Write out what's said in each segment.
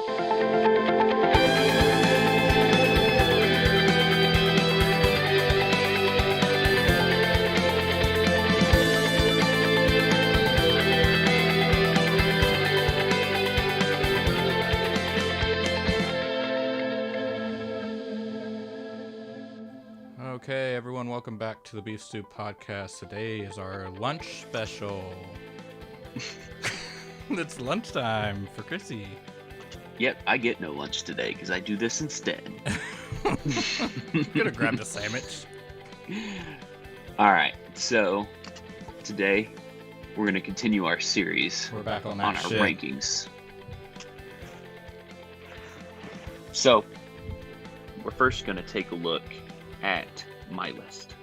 Okay, everyone, welcome back to the Beef Stew Podcast. Today is our lunch special. It's lunchtime for Chrissy. Yep, I get no lunch today because I do this instead. Could have grabbed a sandwich. Alright, so today we're going to continue our series We're back on our shit. rankings. So, we're first going to take a look at my list.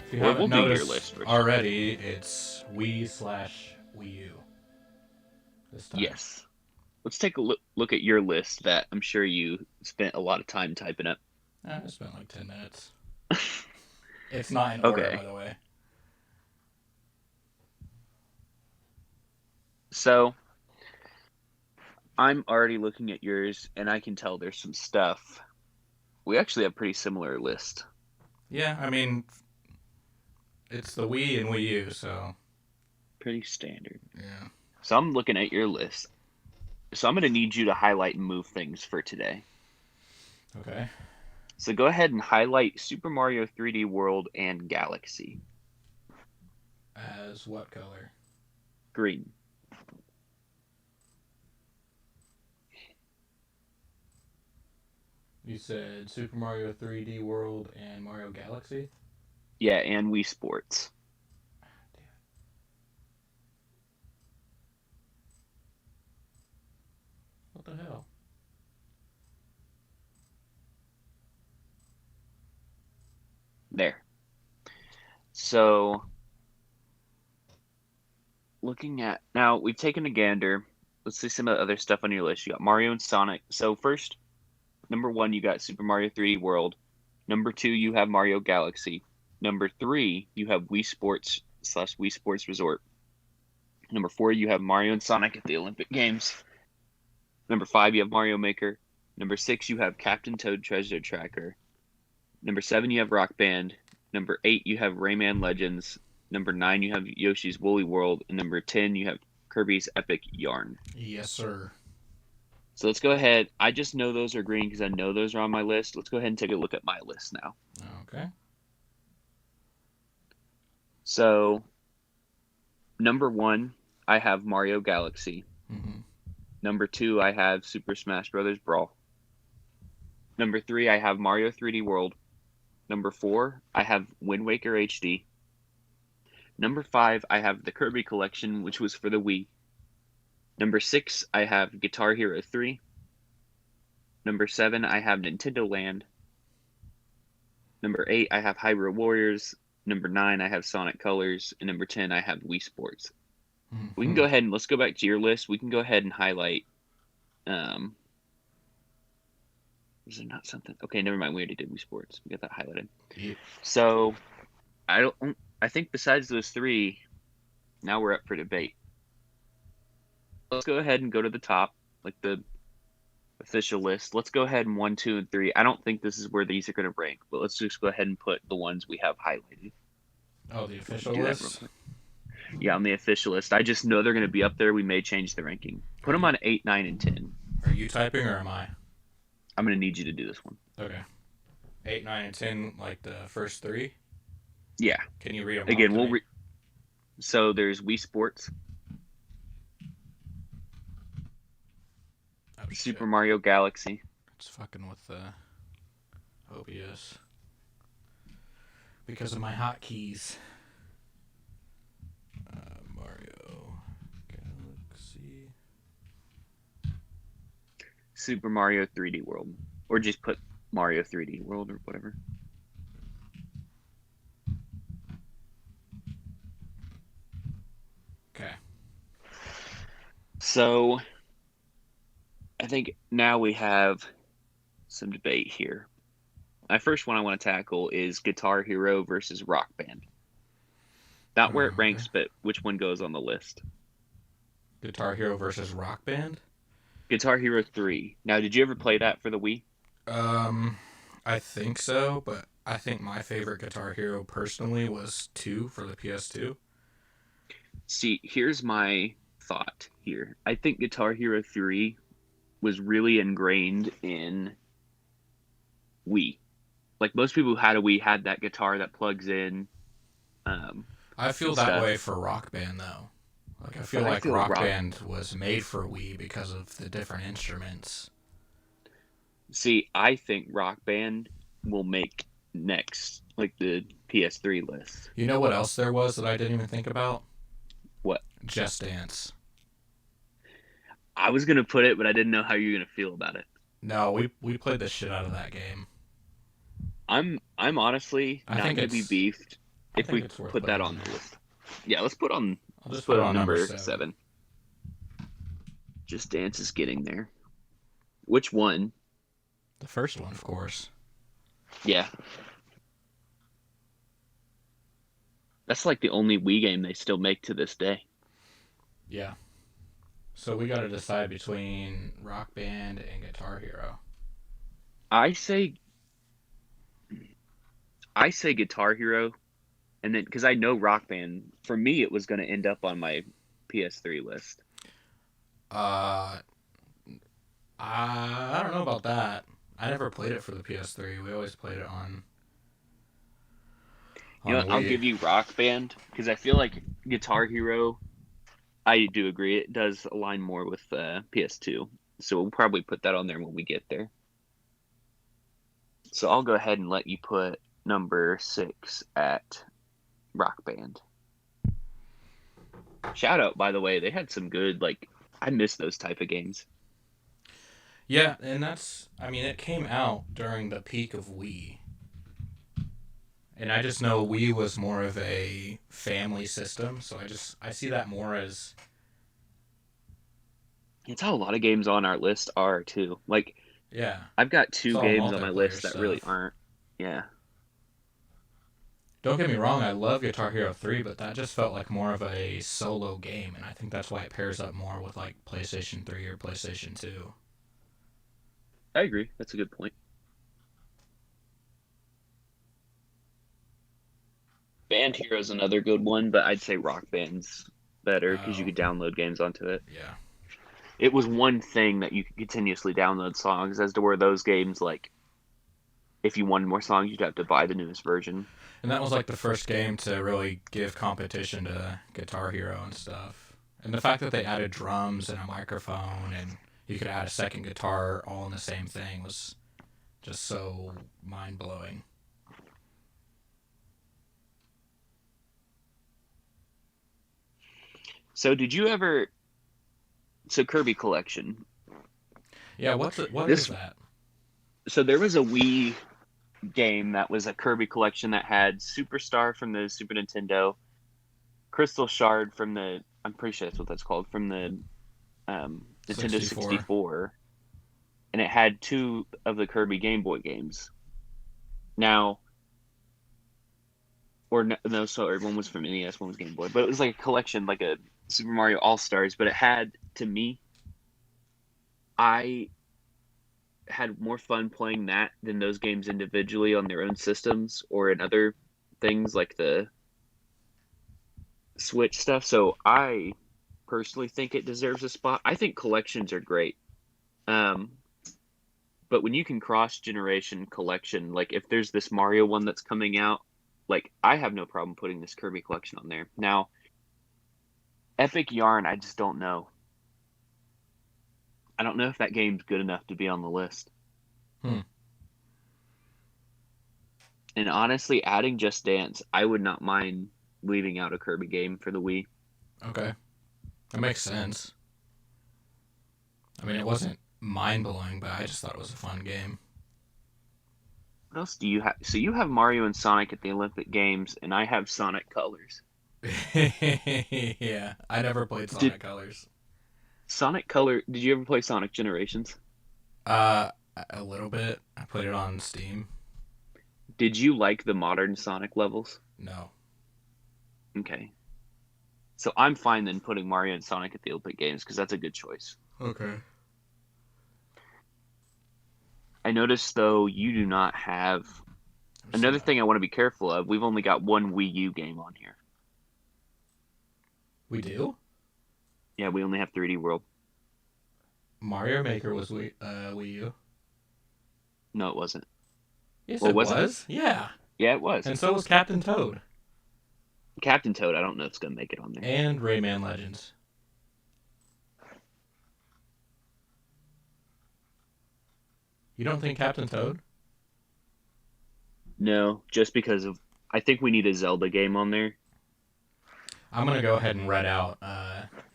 If you Or haven't we'll do your noticed list first. already, it's Wii/WiiU this time. Yes. Let's take a look at your list that I'm sure you spent a lot of time typing up. I spent like 10 minutes. It's not in order, Okay. by the way. So, I'm already looking at yours, and I can tell there's some stuff. We actually have a pretty similar list. Yeah, I mean, it's the Wii and WiiU, so Pretty standard. yeah. So I'm looking at your list. So I'm going to need you to highlight and move things for today. Okay. So go ahead and highlight Super Mario 3D World and Galaxy. As what color? Green. You said Super Mario 3D World and Mario Galaxy? Yeah, and Wii Sports. What the hell? There. So, looking at... Now, we've taken a gander. Let's see some of the other stuff on your list. You got Mario and Sonic. So first, number 1, you got Super Mario 3D World. Number 2, you have Mario Galaxy. Number 3, you have Wii Sports / Wii Sports Resort. Number 4, you have Mario and Sonic at the Olympic Games. Number 5, you have Mario Maker. Number 6, you have Captain Toad Treasure Tracker. Number 7, you have Rock Band. Number 8, you have Rayman Legends. Number 9, you have Yoshi's Woolly World. And number 10, you have Kirby's Epic Yarn. Yes, sir. So let's go ahead. I just know those are green because I know those are on my list. Let's go ahead and take a look at my list now. Okay. So, number 1, I have Mario Galaxy. Mm-hmm. Number 2, I have Super Smash Bros. Brawl. Number 3, I have Mario 3D World. Number 4, I have Wind Waker HD. Number 5, I have the Kirby Collection, which was for the Wii. Number 6, I have Guitar Hero 3. Number 7, I have Nintendo Land. Number 8, I have Hyrule Warriors. Number 9, I have Sonic Colors. And number 10, I have Wii Sports. Mm-hmm. We can go ahead and let's go back to your list. We can go ahead and highlight. Was there not something? Okay, never mind. We already did Wii Sports. We got that highlighted. Yeah. So, I think besides those 3, now we're up for debate. Let's go ahead and go to the top, like the official list. Let's go ahead and 1, 2, and 3. I don't think this is where these are going to rank, but let's just go ahead and put the ones we have highlighted. Oh, the official Do that real list? quick. Yeah, on the official list. I just know they're going to be up there. We may change the ranking. Put them on 8, 9, and 10. Are you typing or am I? I'm going to need you to do this one. Okay. 8, 9, and 10, like the first 3? Yeah. Can you read them Again, off to me? So there's Wii Sports, Oh, shit. Super Mario Galaxy, It's fucking with the OBS. Because of my hotkeys. Mario Galaxy. Super Mario 3D World, or just put Mario 3D World or whatever. Okay. So I think now we have some debate here. My first one I want to tackle is Guitar Hero versus Rock Band. Not where it ranks, but which one goes on the list. Guitar Hero versus Rock Band? Guitar Hero 3. Now, did you ever play that for the Wii? Um, I think so, but I think my favorite Guitar Hero personally was 2 for the PS2. See, here's my thought here. I think Guitar Hero 3 was really ingrained in Wii. Like most people who had a Wii had that guitar that plugs in. I feel that way for Rock Band though. Like I feel But I like feel Rock Band was made for Wii because of the different instruments. See, I think Rock Band will make next, like the PS3 list. You know what else there was that I didn't even think about? What? Just Dance. I was gonna put it, but I didn't know how you were gonna feel about it. No, we played the shit out of that game. I'm honestly I not think gonna be it's beefed I if think we it's worth put that putting on on the there. list. Yeah, let's put I'll let's just put put it it on on number number 7. 7. Just Dance is getting there. Which one? The first one, of course. Yeah. That's like the only Wii game they still make to this day. Yeah. So we got to decide between Rock Band and Guitar Hero. I say I say Guitar Hero, and then because I know Rock Band, for me it was going to end up on my PS3 list. Uh, I don't know about that. I never played it for the PS3. We always played it You on know, I'll Wii. give you Rock Band because I feel like Guitar Hero. I do agree it does align more with PS2, so we'll probably put that on there when we get there. So I'll go ahead and let you put number 6 at Rock Band. Shout out, by the way, they had some good, like, I miss those type of games. Yeah, and I mean, it came out during the peak of Wii. And I just know Wii was more of a family system, so I see that more as It's how a lot of games on our list are, too. Like, yeah, I've got it's 2 all games on my multiplayer list that really stuff. aren't. Yeah. Don't get me wrong, I love Guitar Hero 3, but that just felt like more of a solo game, and I think that's why it pairs up more with like PlayStation 3 or PlayStation 2. I agree. That's a good point. Band Hero's another good one, but I'd say Rock Band's better because you Oh, could download games onto it. yeah. It was one thing that you could continuously download songs, as to where those games, like, if you wanted more songs, you'd have to buy the newest version. And that was like the first game to really give competition to Guitar Hero and stuff. And the fact that they added drums and a microphone and you could add a second guitar all in the same thing was just so mind blowing. So, did you ever? So, Kirby Collection. Yeah, what is This. that? So there was a Wii game that was a Kirby Collection that had Superstar from the Super Nintendo, Crystal Shard from the. I'm pretty sure that's what that's called, from the Nintendo 64. 64, and it had 2 of the Kirby Game Boy games. Now, or no, sorry, one was from NES, one was Game Boy, but it was like a collection, like a Super Mario All Stars. But it had, to me, I had more fun playing that than those games individually on their own systems or in other things like the Switch stuff. So I personally think it deserves a spot. I think collections are great. Um, but when you can cross generation collection, like if there's this Mario one that's coming out, like I have no problem putting this Kirby collection on there. Now, Epic Yarn, I just don't know. I don't know if that game's good enough to be on the list. Hmm. And honestly, adding Just Dance, I would not mind leaving out a Kirby game for the Wii. Okay. That makes sense. I mean, it wasn't mind blowing, but I just thought it was a fun game. What else do you have? So you have Mario and Sonic at the Olympic Games, and I have Sonic Colors. Yeah, I never played Did Sonic Colors. Sonic Color? Did you ever play Sonic Generations? Uh, a little bit. I played it on Steam. Did you like the modern Sonic levels? No. Okay. So I'm fine then putting Mario and Sonic at the Olympic Games because that's a good choice. Okay. I noticed though you do not have another thing I want to be careful of. We've only got one Wii U game on here. We do? Yeah, we only have 3D World. Mario Maker was Wii U. No, it wasn't. Yes, Or it was it? was. Yeah. Yeah, it was. And so was Captain Toad. Captain Toad, I don't know if it's gonna make it on there. And Rayman Legends. You don't think Captain Toad? No, just because of I think we need a Zelda game on there. I'm going to go ahead and read out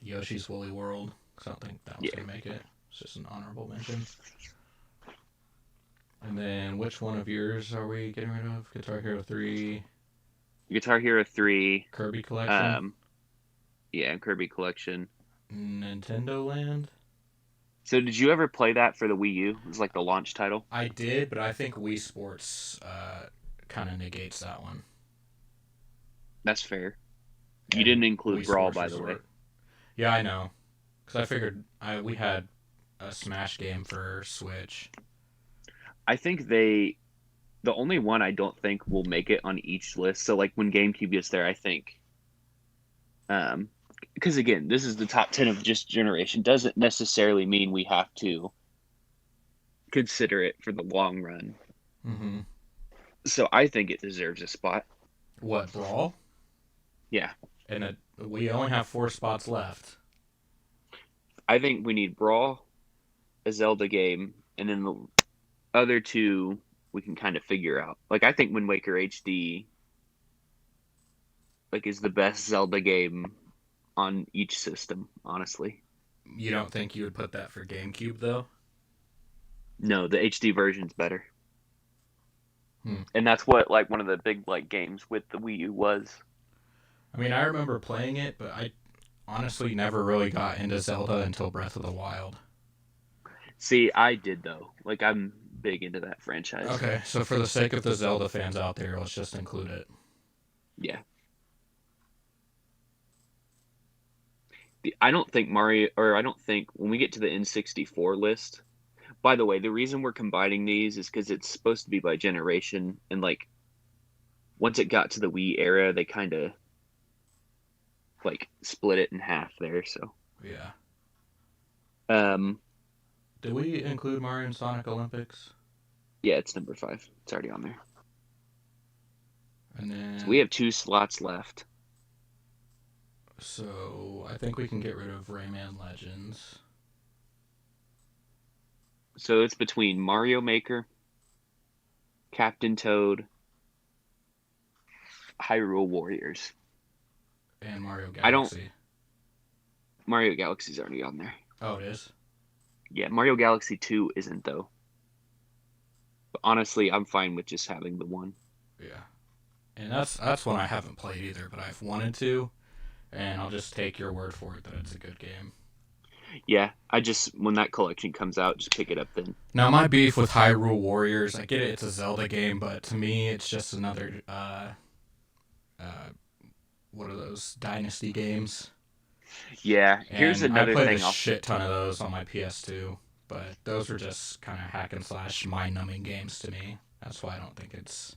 Yoshi's Woolly World. Because I don't think that was Yeah. going to make it. It's just an honorable mention. And then which one of yours are we getting rid of? Guitar Hero 3, Guitar Hero 3, Kirby Collection, yeah, Kirby Collection. Nintendo Land. So did you ever play that for the Wii U? It was like the launch title. I did, but I think Wii Sports kind of negates that one. That's fair. You And didn't include Wii Brawl, Sports by the way. Resort. Yeah, I know. Because I figured we had a Smash game for Switch. I think the only one I don't think will make it on each list. So like when GameCube gets there, I think, because again, this is the top 10 of just generation. Doesn't necessarily mean we have to consider it for the long run. Mm-hmm. So I think it deserves a spot. What, Brawl? Yeah. And we only have 4 spots left. I think we need Brawl, a Zelda game, and then the other two we can kind of figure out. Like I think Wind Waker HD like is the best Zelda game on each system, honestly. You don't think you would put that for GameCube, though? No, the HD version's better. Hmm. And that's what like one of the big like games with the Wii U was. I mean, I remember playing it, but I honestly never really got into Zelda until Breath of the Wild. See, I did though. Like I'm big into that franchise. Okay, so for the sake of the Zelda fans out there, let's just include it. Yeah. I don't think when we get to the N64 list. By the way, the reason we're combining these is because it's supposed to be by generation, and like once it got to the Wii era, they kind of like split it in half there. So Yeah. um, Did we include Mario and Sonic Olympics? yeah, it's number 5. It's already on there. And then So we have 2 slots left. So I think we can get rid of Rayman Legends. So it's between Mario Maker, Captain Toad, Hyrule Warriors. And Mario I don't- Galaxy. Mario Galaxy's already on there. Oh, it is? Yeah, Mario Galaxy 2 isn't though. But honestly, I'm fine with just having the one. Yeah. And that's one I haven't played either, but I've wanted to. And I'll just take your word for it that it's a good game. Yeah, when that collection comes out, just pick it up then. Now, my beef with Hyrule Warriors, I get it, it's a Zelda game, but to me, it's just another, what are those, Dynasty games? Yeah, here's And another I played thing. a shit ton of those on my PS2, but those were just kind of hack and slash mind-numbing games to me. That's why I don't think it's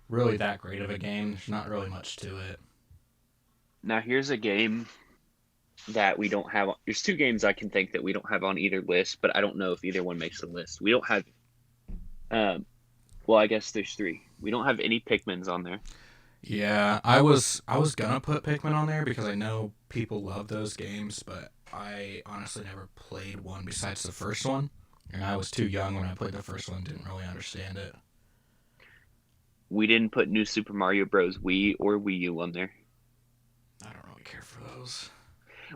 really that great of a game. There's not really much to it. Now here's a game that we don't have. There's 2 games I can think that we don't have on either list, but I don't know if either one makes the list. We don't have. Well, I guess there's 3. We don't have any Pikmins on there. Yeah, I was gonna put Pikmin on there because I know people love those games, but I honestly never played one besides the first one, and I was too young when I played the first one, didn't really understand it. We didn't put New Super Mario Bros. Wii or Wii U on there. I don't really care for those.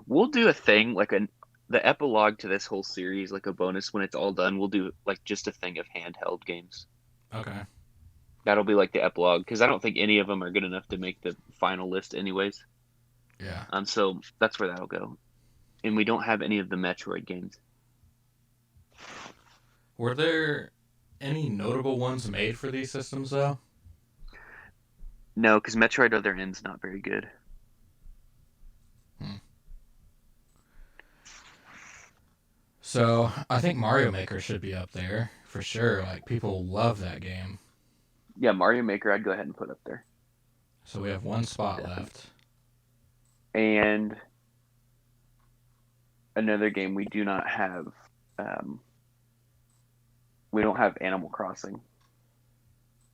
We'll do a thing like the epilogue to this whole series, like a bonus when it's all done. We'll do like just a thing of handheld games. Okay. That'll be like the epilogue because I don't think any of them are good enough to make the final list, anyways. Yeah. So that's where that'll go. And we don't have any of the Metroid games. Were there any notable ones made for these systems though? No, because Metroid Other M's not very good. So I think Mario Maker should be up there for sure. Like people love that game. Yeah, Mario Maker, I'd go ahead and put up there. So we have one spot Definitely. left. And another game we do not have. Um, we don't have Animal Crossing.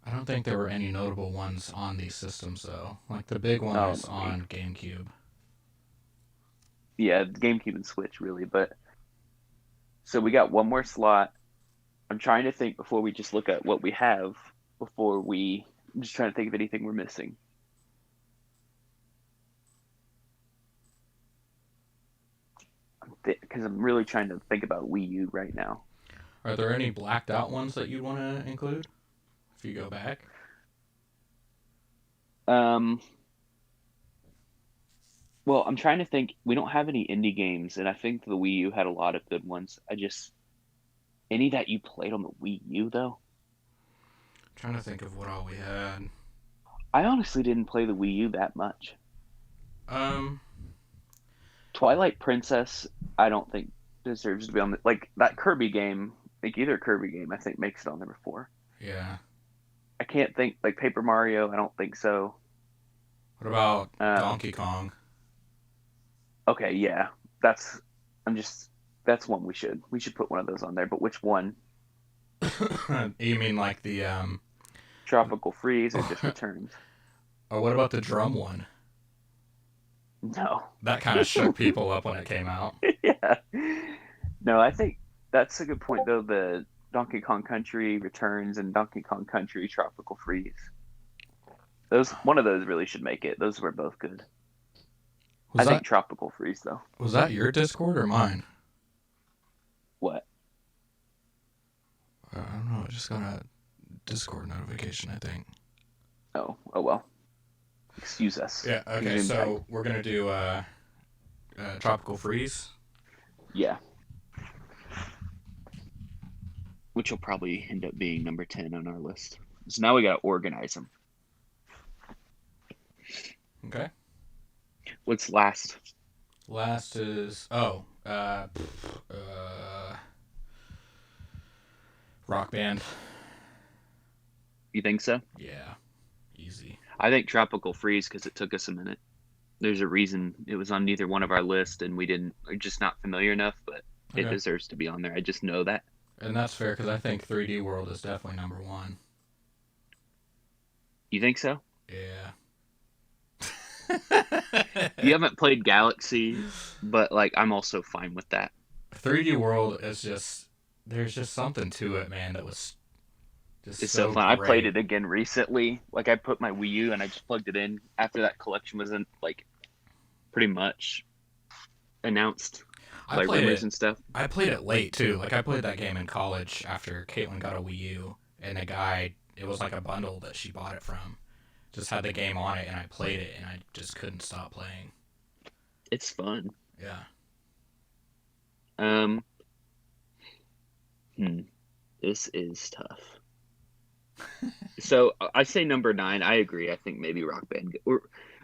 I don't think there were any notable ones on these systems though. Like the big one Oh, was on GameCube. yeah, GameCube and Switch really. But so we got one more slot. I'm trying to think before we just look at what we have. Before we, I'm just trying to think of anything we're missing. Because I'm really trying to think about Wii U right now. Are there any blacked out ones that you'd want to include if you go back? Um, well, I'm trying to think. We don't have any indie games, and I think the Wii U had a lot of good ones. Any that you played on the Wii U though? I'm trying to think of what all we had. I honestly didn't play the Wii U that much. Um, Twilight Princess, I don't think deserves to be on the like that Kirby game. Like either Kirby game, I think makes it on number four. yeah. I can't think like Paper Mario. I don't think so. What about Um, Donkey Kong? okay, yeah, that's. I'm just. That's one we should put one of those on there. But which one? You mean like the Tropical Freeze or just Returns? or what about the drum one? No. That kind of shook people up when it came out. Yeah. No, I think that's a good point though. The Donkey Kong Country Returns and Donkey Kong Country Tropical Freeze. Those one of those really should make it. Those were both good. Was I think that Tropical Freeze though. was that your Discord or mine? What? I don't know. I just got a Discord notification, I think. Oh well. Excuse us. Yeah. Okay. Zoom tight. So we're gonna do Tropical Freeze. Yeah. Which will probably end up being number 10 on our list. So now we got to organize them. Okay. What's last? Last is Rock Band. You think so? Yeah. Easy. I think Tropical Freeze because it took us a minute. There's a reason it was on neither one of our lists and we're just not familiar enough, but it Okay. deserves to be on there. I just know that. And that's fair because I think 3D World is definitely number one. You think so? Yeah. You haven't played Galaxy, but like I'm also fine with that. 3D World is just there's just something to it, man. That was just It's so so fun. I played great. it again recently. Like I put my Wii U and I just plugged it in after that collection was in like pretty much announced, I like played rumors it. and stuff. I played it late too. Like I played that game in college after Caitlin got a Wii U, and the guy it was like a bundle that she bought it from. Just had the game on it, and I played it, and I just couldn't stop playing. It's fun. Yeah. Um, hmm, this is tough. So I say number 9. I agree. I think maybe Rock Band.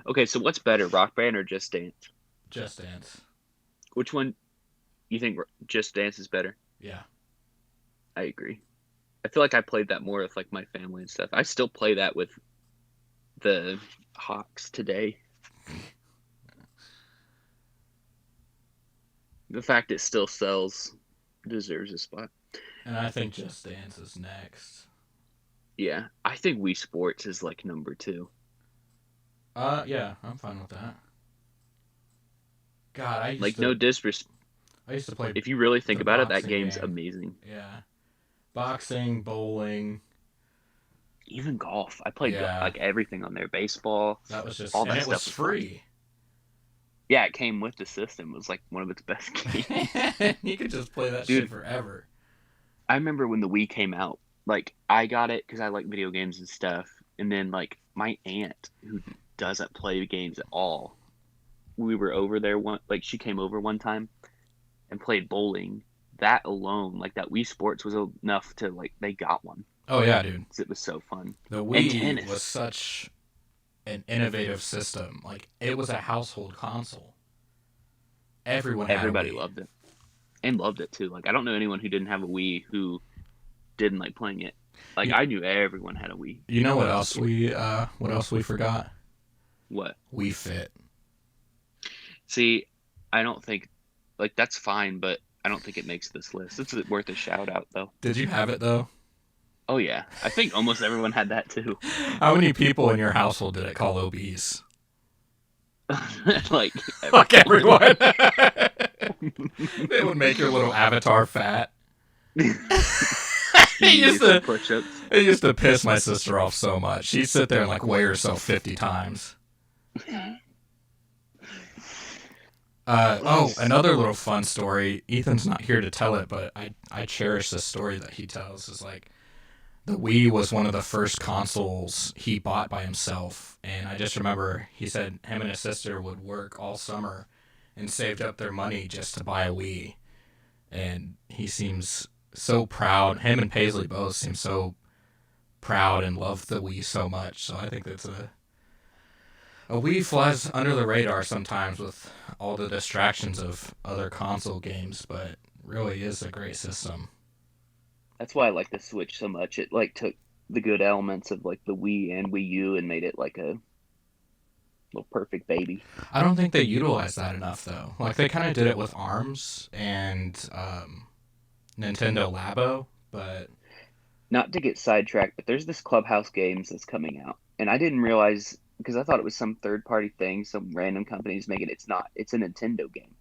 Okay, so what's better, Rock Band or Just Dance? Just Dance. Which one you think Just Dance is better? Yeah. I agree. I feel like I played that more with like my family and stuff. I still play that with the Hawks today. The fact it still sells deserves a spot. And I think Just Dance is next. Yeah, I think Wii Sports is like number 2. Yeah, I'm fine with that. God, Like no disrespect. I used to play If you really think the about it, that boxing game's game. amazing. Yeah. Boxing, bowling. Even golf. I played Yeah. like everything on there. Baseball, That was just all and that it stuff was was fun. free. Yeah, it came with the system. It was like one of its best games. You could just play that Dude, shit forever. I remember when the Wii came out. Like I got it because I like video games and stuff. And then like my aunt who doesn't play games at all, we were over there one like she came over one time and played bowling. That alone, like that Wii Sports was enough to like they got one. Oh yeah, dude. 'Cause it was so fun. The And Wii was tennis. such an innovative system. Like it was a household console. Everyone had a Everybody Wii. loved it. And loved it too. Like I don't know anyone who didn't have a Wii who didn't like playing it. Like You, I knew everyone had a Wii. you know When I was a kid. what else we forgot? What? Wii Fit. See, I don't think like that's fine, but I don't think it makes this list. It's worth a shout out though. Did you have it though? Oh yeah, I think almost everyone had that too. How many people in your household did it call obese? Like Like everyone. everyone. It would make your little avatar fat. it You do used some to push-ups. it used to piss my sister off so much. She'd sit there and like weigh herself 50 times. Another little fun story. Ethan's not here to tell it, but I cherish this story that he tells. Is like the Wii was one of the first consoles he bought by himself, and I just remember he said him and his sister would work all summer and saved up their money just to buy a Wii, and he seems so proud. Him and Paisley both seem so proud and love the Wii so much. So I think that's a Wii flies under the radar sometimes with all the distractions of other console games, but really is a great system. That's why I like the Switch so much. It like took the good elements of like the Wii and Wii U and made it like a little perfect baby. I don't think they utilize that enough though. Like they kind of did it with ARMS and Nintendo Labo, but Not to get sidetracked, but there's this Clubhouse Games that's coming out, and I didn't realize because I thought it was some third-party thing, some random companies making it. It's not. It's a Nintendo game,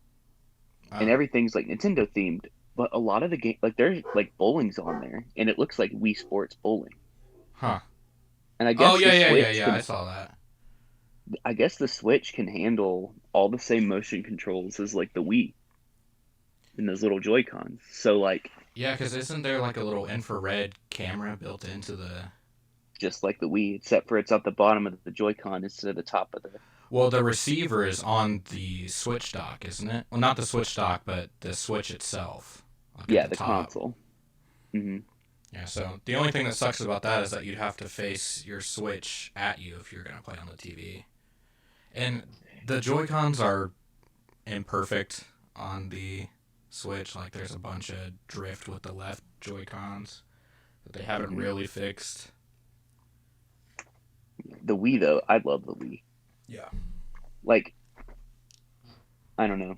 and uh, everything's like Nintendo themed. But a lot of the game, like there's like bowling's on there, and it looks like Wii Sports Bowling. huh? And I Oh guess yeah, the yeah, yeah, Switch yeah. I can, saw that. I guess the Switch can handle all the same motion controls as like the Wii and those little Joy Cons. So like Yeah, because isn't there like a little infrared camera built into the? just like the Wii, except for it's at the bottom of the Joy-Con instead of the top of the. Well, the receiver is on the Switch dock, isn't it? Well, not the Switch dock, but the Switch itself, like at Yeah, the the top. console. Hmm. Yeah, so the only thing that sucks about that is that you'd have to face your Switch at you if you're going to play on the TV. And the Joy-Cons are imperfect on the Switch. Like, there's a bunch of drift with the left Joy-Cons that they haven't Hmm. really fixed. The Wii though, I love the Wii. Yeah. Like, I don't know,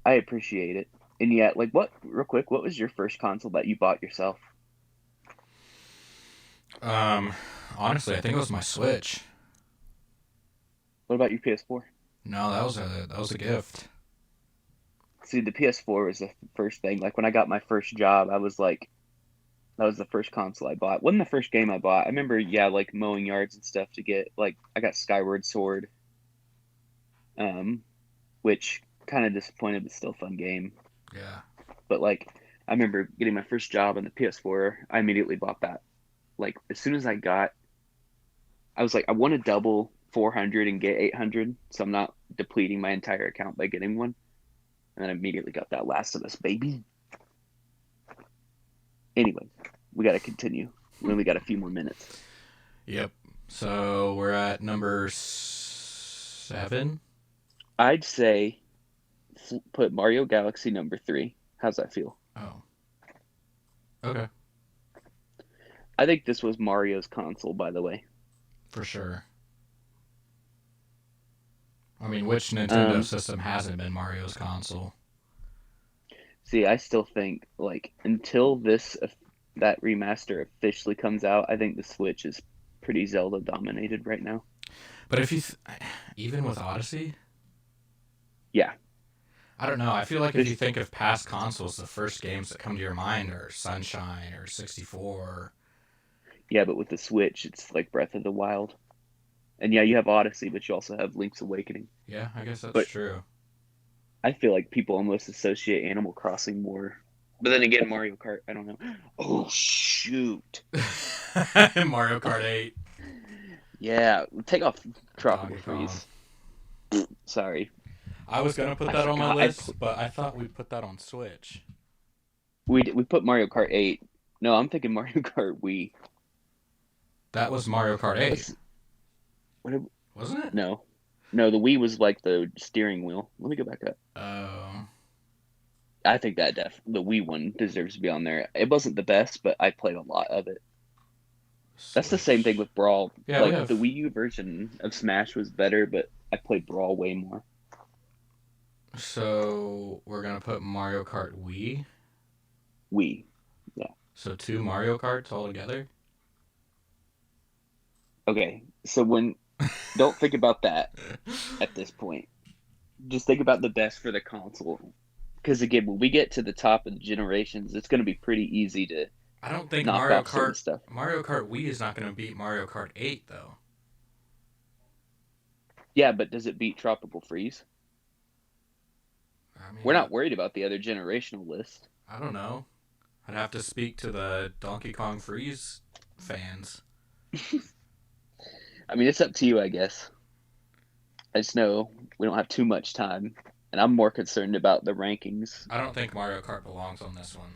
I appreciate it. And yet, like, what? Real quick, what was your first console that you bought yourself? Um, Honestly, I think it was my Switch. What about your PS4? No, that was a gift. See, the PS4 was the first thing. Like when I got my first job, I was like, that was the first console I bought. Wasn't the first game I bought. I remember, yeah, like mowing yards and stuff to get like I got Skyward Sword, um, which kind of disappointed, but still fun game. Yeah. But like I remember getting my first job on the PS4, I immediately bought that. Like as soon as I was like, I want to double 400 and get 800, so I'm not depleting my entire account by getting one. And then I immediately got that Last of Us baby. Anyway, we got to continue. We only got a few more minutes. Yep. So we're at number 7. I'd say put Mario Galaxy number 3. How's that feel? Oh. Okay. I think this was Mario's console, by the way. For sure. I mean, which Nintendo Um, system hasn't been Mario's console? See, I still think like until this that remaster officially comes out, I think the Switch is pretty Zelda dominated right now. But if you, even with Odyssey, Yeah, I don't know. I feel like if there's you think of past consoles, the first games that come to your mind are Sunshine or 64. yeah, but with the Switch, it's like Breath of the Wild. And yeah, you have Odyssey, but you also have Link's Awakening. Yeah, I guess that's But true. I feel like people almost associate Animal Crossing more. But then again, Mario Kart, I don't know. Oh shoot! Mario Kart 8, Yeah, take off Tropical Donkey Kong. Freeze. Sorry, I was gonna put I that on my forgot. list, but I thought we'd put that on Switch. We put Mario Kart 8. No, I'm thinking Mario Kart Wii. That was Mario Kart 8, What's what? wasn't it? No, no, the Wii was like the steering wheel. Let me go back up. Oh. I think that the Wii one deserves to be on there. It wasn't the best, but I played a lot of it. That's the same thing Switch. with Brawl. Yeah, we Like the have. Wii U version of Smash was better, but I played Brawl way more. So we're gonna put Mario Kart Wii. Wii. Yeah. So two Mario Karts all together. Okay. So when don't think about that at this point. Just think about the best for the console. Because again, when we get to the top of the generations, it's going to be pretty easy to I don't think knock off certain stuff. Mario Kart Wii is not gonna beat Mario Kart 8 though. Yeah, but does it beat Tropical Freeze? I We're mean, not worried about the other generational list. I don't know. I'd have to speak to the Donkey Kong Freeze fans. I mean, it's up to you, I guess. I just know we don't have too much time, and I'm more concerned about the rankings. I don't think Mario Kart belongs on this one.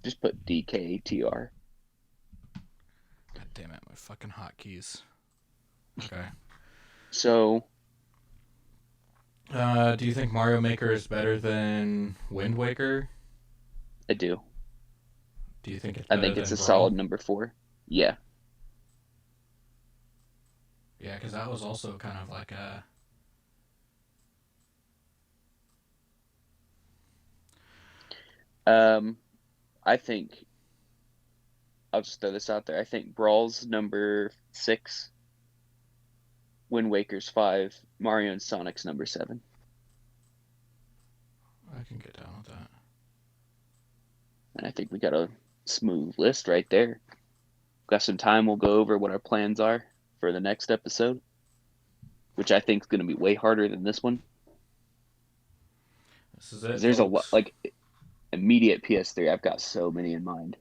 Just put DKTR. God damn it, my fucking hotkeys. Okay. So, Do you think Mario Maker is better than Wind Waker? I do. Do you think it's I better think it's than a solid Brawl? number 4. Yeah. Yeah, because that was also kind of like a. Um, I think I'll just throw this out there. I think Brawl's number 6, Wind Waker's 5, Mario and Sonic's number 7. I can get down with that. And I think we got a smooth list right there. Got some time. We'll go over what our plans are for the next episode, which I think is going to be way harder than this one. This is it, There's a lot, folks. like immediate PS3. I've got so many in mind.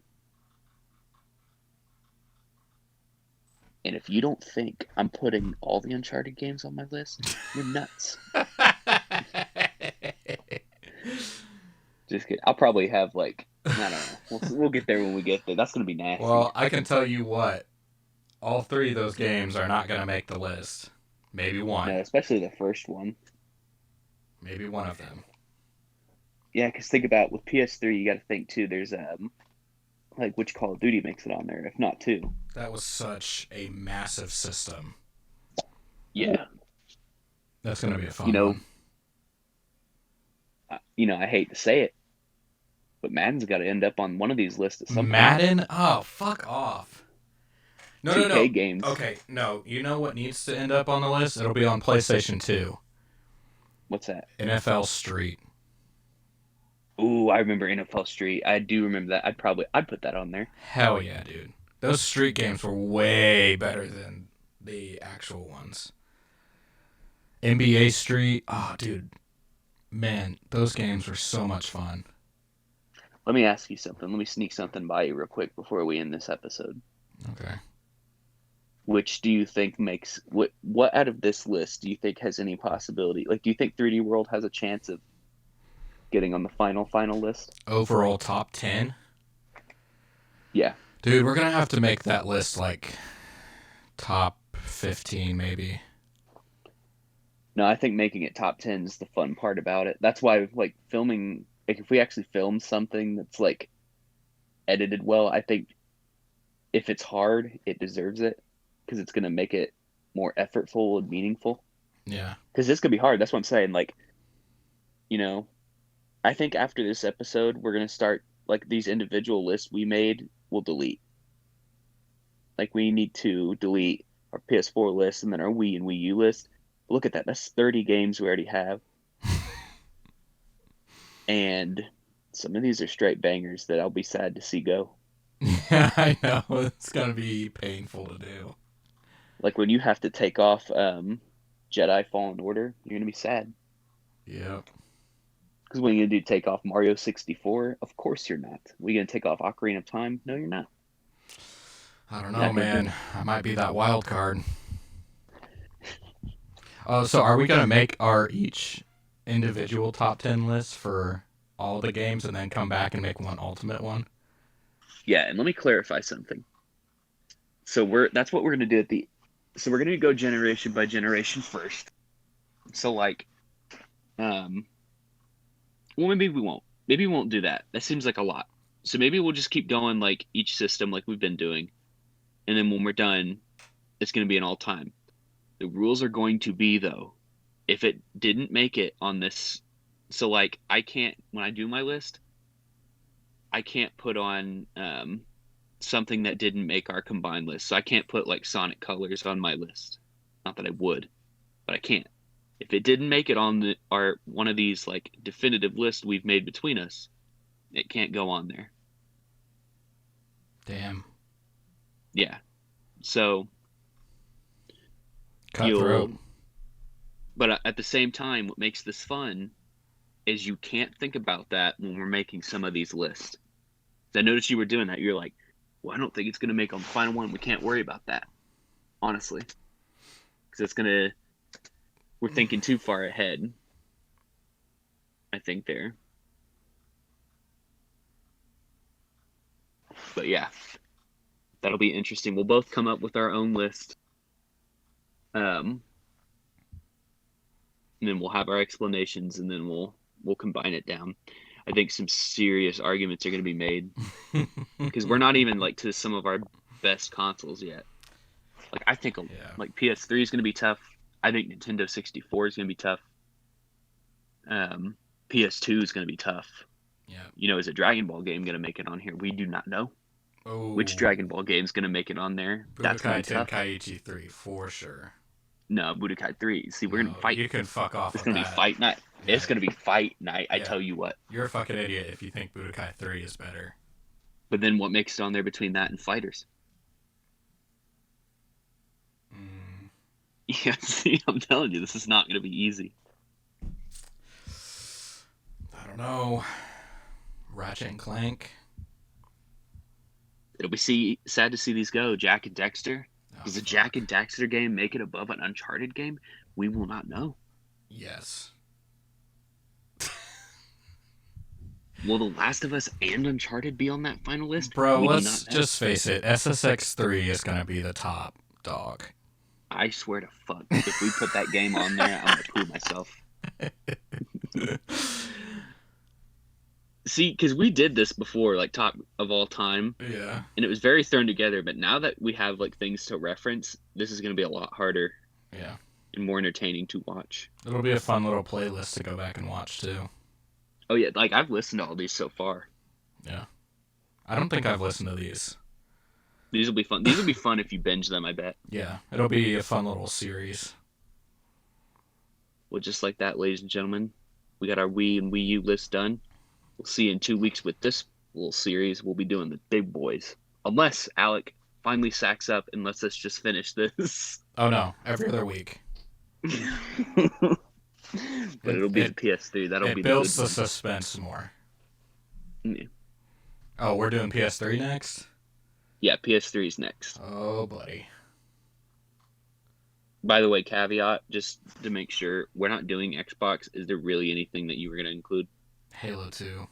And if you don't think I'm putting all the Uncharted games on my list, you're nuts. Just kidding. I'll probably have like I don't know. We'll get there when we get there. That's gonna be nasty. Well, I can tell you what. All three of those games are not going to make the list. Maybe No, one. especially the first one. Maybe one of them. Yeah, because think about with PS3, you got to think too. There's like which Call of Duty makes it on there, if not two. That was such a massive system. Yeah. That's going to be a You fun know, one. I hate to say it, but Madden's got to end up on one of these lists at some point. Madden? Oh, fuck off. No, no, 2K no. games. Okay, no. You know what needs to end up on the list? It'll be on PlayStation 2. What's that? NFL Street. Ooh, I remember NFL Street. I do remember that. I'd put that on there. Hell yeah, dude. Those Street games were way better than the actual ones. NBA Street. Oh, dude. Man, those games were so much fun. Let me ask you something. Let me sneak something by you real quick before we end this episode. Okay. Which do you think makes what out of this list do you think has any possibility? Like, do you think 3D World has a chance of getting on the final list? Overall top 10? Yeah. Dude, we're going to have to make that list like top 15 maybe. No, I think making it top 10 is the fun part about it. That's why like filming, like if we actually film something that's like edited well, I think if it's hard, it deserves it because it's going to make it more effortful and meaningful. Yeah. Because this could be hard. That's what I'm saying. Like, you know, I think after this episode, we're going to start like these individual lists we made, we'll delete. Like we need to delete our PS4 list and then our Wii and Wii U list. Look at that. That's 30 games we already have. And some of these are straight bangers that I'll be sad to see go. Yeah, I know. It's going to be painful to do. Like when you have to take off Jedi Fallen Order, you're going to be sad. Yep. Because when you do take off Mario 64, of course you're not. We going to take off Ocarina of Time? No, you're not. I don't know, man. I might be that wild card. So are we going to make our each individual top 10 lists for all the games and then come back and make one ultimate one? Yeah, and let me clarify something. So that's what we're going to do so we're going to go generation by generation first. So like Well, maybe we won't. Maybe we won't do that. That seems like a lot. So maybe we'll just keep going like each system like we've been doing. And then when we're done, it's going to be an all time. The rules are going to be though, if it didn't make it on this, so like I can't when I do my list, I can't put on something that didn't make our combined list. So I can't put like Sonic Colors on my list. Not that I would, but I can't. If it didn't make it on our one of these like definitive lists we've made between us, it can't go on there. Damn. Yeah. So Cutthroat. but at the same time, what makes this fun is you can't think about that when we're making some of these lists. I noticed you were doing that. You're like, well, I don't think it's going to make on the final one. We can't worry about that, honestly, because we're thinking too far ahead. I think there. But yeah, that'll be interesting. We'll both come up with our own list. And then we'll have our explanations, and then we'll combine it down. I think some serious arguments are going to be made because we're not even like to some of our best consoles yet. Like I think like PS3 is going to be tough. I think Nintendo 64 is going to be tough. PS2 is going to be tough. Yeah. Is a Dragon Ball game going to make it on here? We do not know. Oh. Which Dragon Ball game is going to make it on there? That's going to be tough. Tenkaichi 3 for sure. No, Budokai 3. See, we're going to fight. You can fuck off. It's going to be fight night. Yeah. It's going to be fight night. I tell you what. You're a fucking idiot if you think Budokai 3 is better. But then what makes it on there between that and Fighters? Yeah, see, I'm telling you, this is not going to be easy. I don't know. Ratchet and Clank. It'll be sad to see these go. Jak and Daxter. Does a Jak and Daxter game make it above an Uncharted game? We will not know. Yes. Will The Last of Us and Uncharted be on that final list? Bro, let's just face it. SSX 3 is going to be the top dog. I swear to fuck. If we put that game on there, I'm going to prove myself. See, because we did this before, like top of all time. Yeah. And it was very thrown together. But now that we have like things to reference, this is going to be a lot harder. Yeah. And more entertaining to watch. It'll be a fun little playlist to go back and watch too. Oh yeah, like I've listened to all these so far. Yeah. I don't think I've listened to these. These will be fun. These will be fun if you binge them, I bet. Yeah, it'll be a fun little series. Well, just like that, ladies and gentlemen, we got our Wii and WiiU list done. We'll see you in 2 weeks with this little series. We'll be doing the big boys. Unless Alec finally sacks up and lets us just finish this. Oh no, every other week. But it'll be the PS3. That'll be it builds the suspense more. Yeah. Oh, we're doing PS3 next? Yeah, PS3 is next. Oh, buddy. By the way, caveat, just to make sure, we're not doing Xbox. Is there really anything that you were going to include? Halo 2.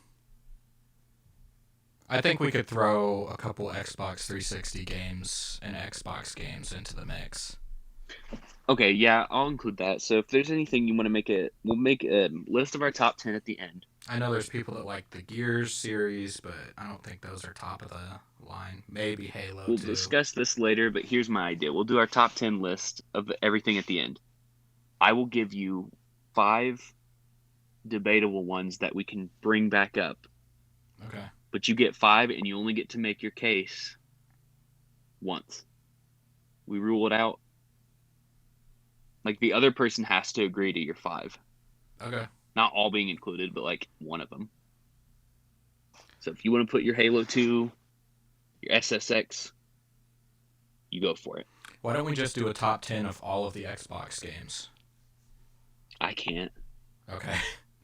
I think we could throw a couple Xbox 360 games and Xbox games into the mix. Okay, yeah, I'll include that. So if there's anything you want to we'll make a list of our top 10 at the end. I know there's people that like the Gears series, but I don't think those are top of the line. Maybe Halo 2. We'll discuss this later, but here's my idea. We'll do our top 10 list of everything at the end. I will give you 5 debatable ones that we can bring back up. Okay. But you get 5 and you only get to make your case once. We rule it out. Like the other person has to agree to your 5. Okay. Not all being included, but like one of them. So if you want to put your Halo 2, your SSX, you go for it. Why don't we just do a top 10 of all of the Xbox games? I can't. Okay.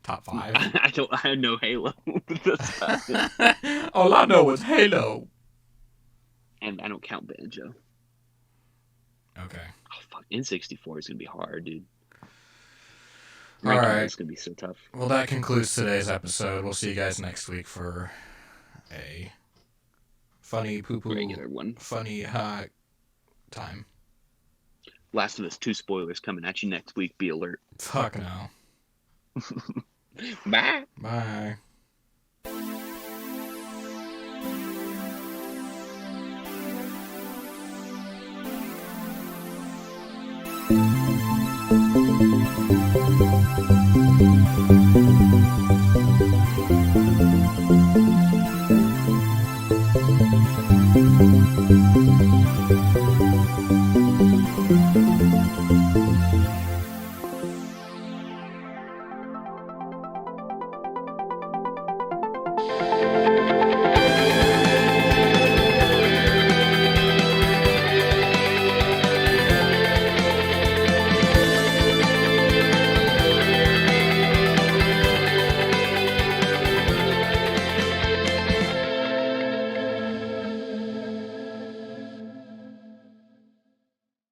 Top 5? I know Halo. All I know is Halo. And I don't count Banjo. Okay. Oh, fuck. N64 is going to be hard, dude. All right. It's going to be so tough. Well, that concludes today's episode. We'll see you guys next week for a funny poo-poo, regular one. Funny time. Last of Us 2 spoilers coming at you next week. Be alert. Fuck no. Bye. Bye.